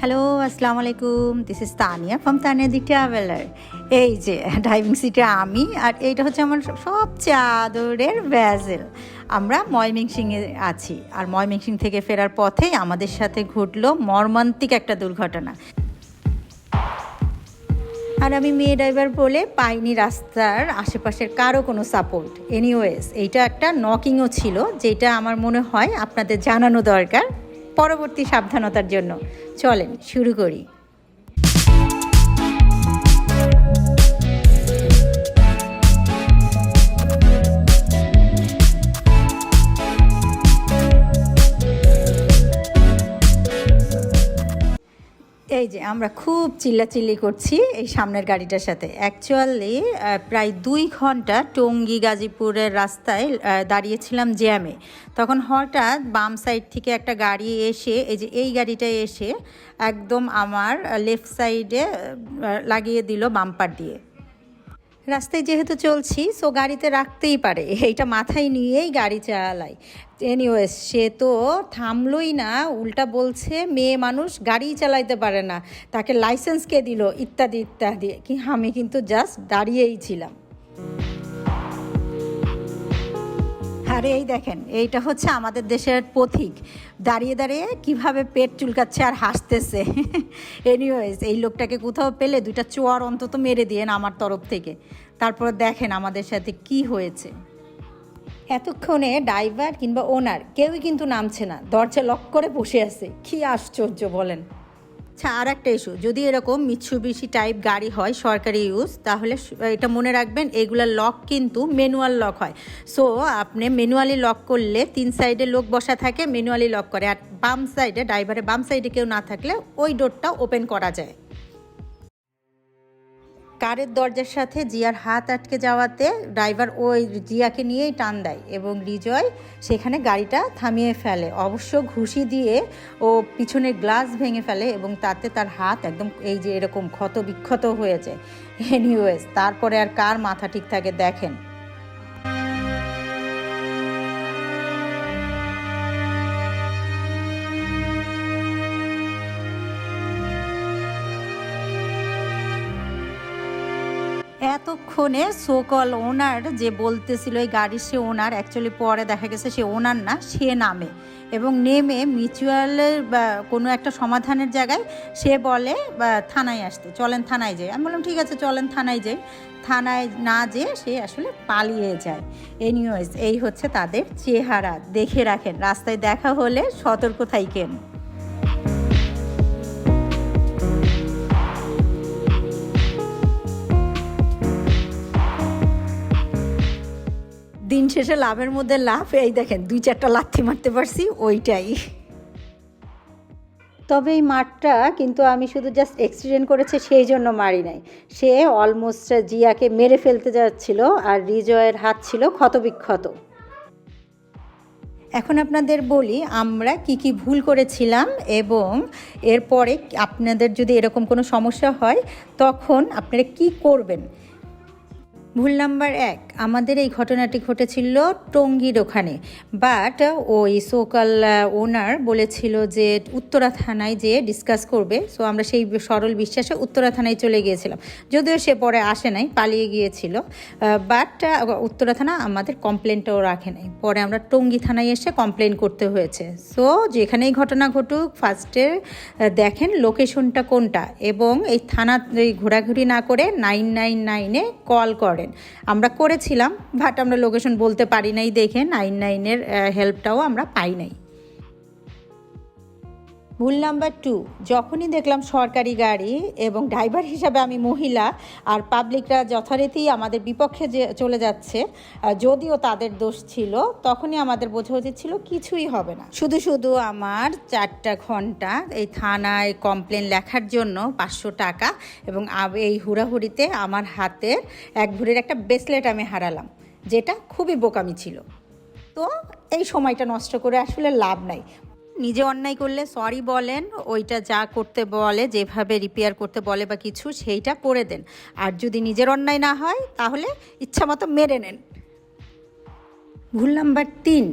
Hello, আসসালামু আলাইকুম। This is Tania from Tania the traveller. এই যে ড্রাইভিং সিটে আমি, আর এইটা হচ্ছে আমার সবচেয়ে আদরের ভ্যাজেল। আমরা ময়মনসিংহে আছি, আর ময়মনসিংহ থেকে ফেরার পথেই আমাদের সাথে ঘটলো মর্মান্তিক একটা দুর্ঘটনা। আর আমি মেয়ে ড্রাইভার বলে পাইনি রাস্তার আশেপাশের কারো কোনো সাপোর্ট। এনিওয়েজ, এইটা একটা নকিংও ছিল, যেটা আমার মনে হয় আপনাদের জানানো দরকার পরবর্তী সাবধানতার জন্য। চলেন শুরু করি। এই যে আমরা খুব চিল্লাচিল্লি করছি এই সামনের গাড়িটার সাথে। অ্যাকচুয়ালি প্রায় 2 ঘন্টা টঙ্গী গাজীপুরের রাস্তায় দাঁড়িয়েছিলাম জ্যামে। তখন হঠাৎ বাম সাইড থেকে একটা গাড়ি এসে, এই যে এই গাড়িটা এসে একদম আমার লেফট সাইডে লাগিয়ে দিল বাম্পার দিয়ে। রাস্তায় যেহেতু চলছি, সো গাড়িতে রাখতেই পারে, এইটা মাথায় নিয়েই গাড়ি চালাই। এনিওয়েজ, সে তো থামলই না, উল্টা বলছে মেয়ে মানুষ গাড়িই চালাইতে পারে না, তাকে লাইসেন্স কে দিল, ইত্যাদি ইত্যাদি। কি আমি কিন্তু জাস্ট দাঁড়িয়েই ছিলাম। আরে এই দেখেন, এইটা হচ্ছে আমাদের দেশের পথিক, দাঁড়িয়ে দাঁড়িয়ে কিভাবে পেট চুলকাচ্ছে আর হাসতেছে। এনিওয়েজ, এই লোকটাকে কোথাও পেলে 2টা চোয়ার অন্তত মেরে দিয়েন আমার তরফ থেকে। তারপর দেখেন আমাদের সাথে কি হয়েছে। এতক্ষণে ড্রাইভার কিংবা ওনার কেউই কিন্তু নামছে না, দরজা লক করে বসে আছে। কি আশ্চর্য বলেন। আচ্ছা, আর একটা ইস্যু, যদি এরকম মিৎসুবিশি টাইপ গাড়ি হয় সরকারি ইউজ, তাহলে এটা মনে রাখবেন, এগুলার লক কিন্তু ম্যানুয়াল লক হয়। সো আপনি ম্যানুয়ালি লক করলে 3 সাইডে লোক বসা থাকে, ম্যানুয়ালি লক করে, আর বাম সাইডে, ড্রাইভারের বাম সাইডে কেউ না থাকলে ওই ডোরটা ওপেন করা যায়। কারের দরজার সাথে জিয়ার হাত আটকে যাওয়াতে ড্রাইভার ওই জিয়াকে নিয়েই টান দেয় এবং রিজয় সেখানে গাড়িটা থামিয়ে ফেলে। অবশ্য ঘুষি দিয়ে ও পিছনের গ্লাস ভেঙে ফেলে এবং তাতে তার হাত একদম এই যে এরকম ক্ষত বিক্ষত হয়েছে। এনিওয়েজ, তারপরে আর কার মাথা ঠিক থাকে দেখেন। এতক্ষণে সোকল ওনার যে বলতেছিল এই গাড়ির সে ওনার, অ্যাকচুয়ালি পরে দেখা গেছে সে ওনার না, সে নামে এবং নেমে মিউচুয়ালের কোনো একটা সমাধানের জায়গায় সে বলে থানায় আসতে, চলেন থানায় যাই। আমি বললাম ঠিক আছে চলেন থানায় যাই। থানায় না যেয়ে সে আসলে পালিয়ে যায়। এনিওয়েজ, এই হচ্ছে তাদের চেহারা, দেখে রাখেন, রাস্তায় দেখা হলে সতর্ক থাকেন। দিন শেষে লাভের মধ্যে লাভ, এই দেখেন 2-4টা লাথি মারতে পারছি, ওইটাই। তবে এই মারটা কিন্তু আমি শুধু জাস্ট অ্যাক্সিডেন্ট করেছে সেই জন্য মারি নাই, সে অলমোস্ট জিয়াকে মেরে ফেলতে যাচ্ছিল, আর রিজয়ের হাত ছিল ক্ষতবিক্ষত। এখন আপনাদের বলি আমরা কি কি ভুল করেছিলাম, এবং এরপরে আপনাদের যদি এরকম কোনো সমস্যা হয় তখন আপনারা কি করবেন। ভুল নাম্বার 1, আমাদের এই ঘটনাটি ঘটেছিল টঙ্গীর ওখানে, বাট ওই সোকাল ওনার বলেছিল যে উত্তরা থানায় যেয়ে ডিসকাস করবে। সো আমরা সেই সরল বিশ্বাসে উত্তরা থানায় চলে গিয়েছিলাম, যদিও সে পরে আসে নাই, পালিয়ে গিয়েছিল। বাট উত্তরা থানা আমাদের কমপ্লেনটাও রাখে নাই, পরে আমরা টঙ্গী থানায় এসে কমপ্লেন করতে হয়েছে। সো যেখানেই ঘটনা ঘটুক, ফার্স্টে দেখেন লোকেশনটা কোনটা, এবং এই থানা ঘোরাঘুরি না করে 999-এ কল করেন। আমরা করেছিলাম, বাট আমরা লোকেশন বলতে পারি নাই দেখে 99-এর হেল্পটাও আমরা পাই নাই। ভুল নাম্বার 2, যখনই দেখলাম সরকারি গাড়ি এবং ড্রাইভার হিসাবে আমি মহিলা, আর পাবলিকরা যথারীতি আমাদের বিপক্ষে যে চলে যাচ্ছে, যদিও তাদের দোষ ছিল, তখনই আমাদের বোঝা উচিত ছিল কিছুই হবে না। শুধু শুধু আমার 4টা ঘন্টা এই থানায় কমপ্লেন লেখার জন্য 500 টাকা, এবং এই হুড়াহুড়িতে আমার হাতের 1 ভরির একটা ব্রেসলেট আমি হারালাম, যেটা খুবই বোকামি ছিল। তো এই সময়টা নষ্ট করে আসলে লাভ নাই। নিজে অন্যায় করলে সরি বলেন, ওইটা যা করতে বলে, যেভাবে রিপেয়ার করতে বলে বা কিছু, সেইটা করে দেন। আর যদি নিজের অন্যায় না হয় তাহলে ইচ্ছা মতো মেরে নেন। ভুল নাম্বার 3,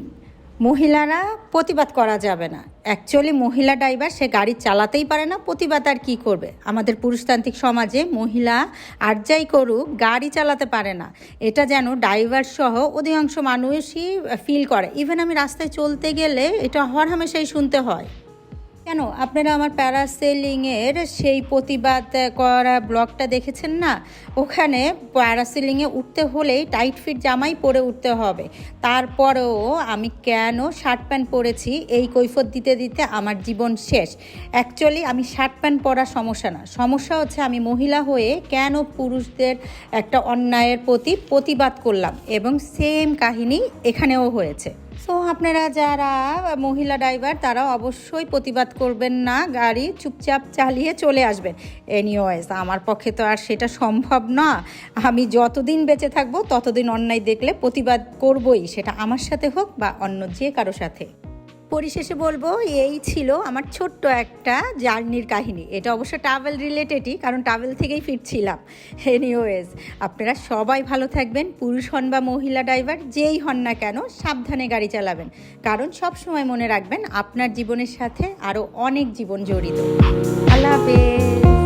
মহিলারা প্রতিবাদ করা যাবে না। অ্যাকচুয়ালি মহিলা ড্রাইভার সে গাড়ি চালাতেই পারে না, প্রতিবাদ আর কী করবে। আমাদের পুরুষতান্ত্রিক সমাজে মহিলা আর যাই করুক গাড়ি চালাতে পারে না, এটা যেন ড্রাইভার সহ অধিকাংশ মানুষই ফিল করে। ইভেন আমি রাস্তায় চলতে গেলে এটা হরহামেশাই শুনতে হয়। কেন আপনারা আমার প্যারাসেলিংয়ের সেই প্রতিবাদ করা ব্লগটা দেখেছেন না? ওখানে প্যারাসেলিংয়ে উঠতে হলেই টাইট ফিট জামাই পরে উঠতে হবে। তারপরেও আমি কেন শার্ট প্যান্ট পরেছি এই কৈফিয়ত দিতে দিতে আমার জীবন শেষ। অ্যাকচুয়ালি আমি শার্ট প্যান্ট পরা সমস্যা না, সমস্যা হচ্ছে আমি মহিলা হয়ে কেন পুরুষদের একটা অন্যায়ের প্রতি প্রতিবাদ করলাম, এবং সেম কাহিনী এখানেও হয়েছে। সো আপনারা যারা মহিলা ড্রাইভার তারা অবশ্যই প্রতিবাদ করবেন না, গাড়ি চুপচাপ চালিয়ে চলে আসবেন। এনিওয়েজ আমার পক্ষে তো আর সেটা সম্ভব না। আমি যতদিন বেঁচে থাকবো ততদিন অন্যায় দেখলে প্রতিবাদ করবই, সেটা আমার সাথে হোক বা অন্য যে কারো সাথে। পরিশেষে বলবো এই ছিল আমার ছোট্ট একটা জার্নির কাহিনী। এটা অবশ্য ট্রাভেল রিলেটেডই, কারণ ট্রাভেল থেকেই ফিরছিলাম। এনিওয়েজ আপনারা সবাই ভালো থাকবেন, পুরুষ হন বা মহিলা ড্রাইভার যেই হন না কেন সাবধানে গাড়ি চালাবেন, কারণ সব সময় মনে রাখবেন আপনার জীবনের সাথে আরও অনেক জীবন জড়িত। আল্লাহ হাফেজ।